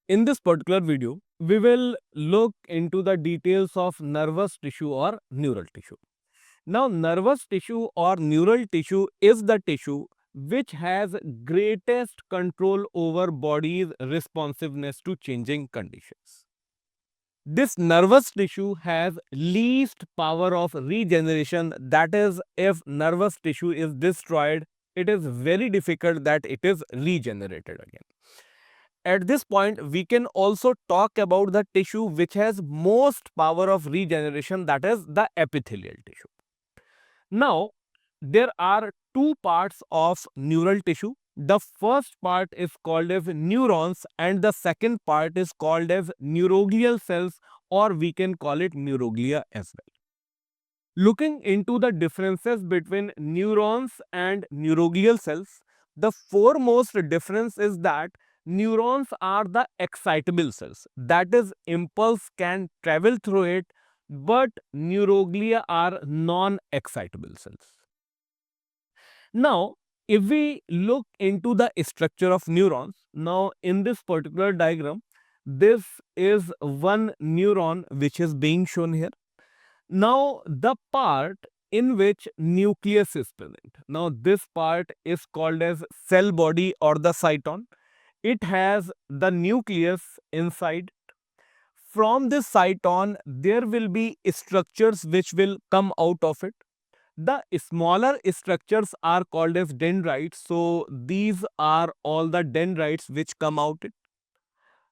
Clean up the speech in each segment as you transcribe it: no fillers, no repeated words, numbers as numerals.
In this particular video, we will look into the details of nervous tissue or neural tissue. Now, nervous tissue or neural tissue is the tissue which has greatest control over body's responsiveness to changing conditions. This nervous tissue has least power of regeneration. That is, if nervous tissue is destroyed, it is very difficult that it is regenerated again. At this point, we can also talk about the tissue which has most power of regeneration, that is the epithelial tissue. Now, there are two parts of neural tissue. The first part is called as neurons and the second part is called as neuroglial cells, or we can call it neuroglia as well. Looking into the differences between neurons and neuroglial cells, the foremost difference is that neurons are the excitable cells. That is, impulse can travel through it, but neuroglia are non-excitable cells. Now, if we look into the structure of neurons, now in this particular diagram, this is one neuron which is being shown here. Now, the part in which nucleus is present. Now, this part is called as cell body or the cyton. It has the nucleus inside. From this cyton, there will be structures which will come out of it. The smaller structures are called as dendrites. So, these are all the dendrites which come out.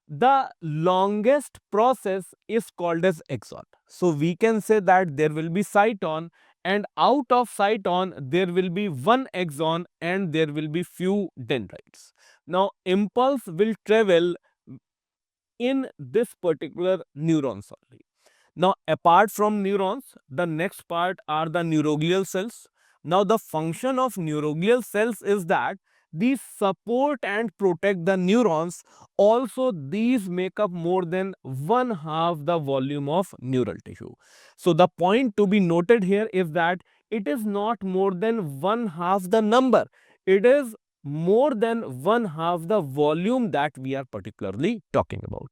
The longest process is called as axon. So, we can say that there will be cyton, and out of cyton there will be one axon and there will be few dendrites. Now, impulse will travel in this particular neurons only. Now, apart from neurons, the next part are the neuroglial cells. Now, the function of neuroglial cells is that these support and protect the neurons. Also, these make up more than one half the volume of neural tissue. So, the point to be noted here is that it is not more than one half the number. It is more than one half the volume that we are particularly talking about.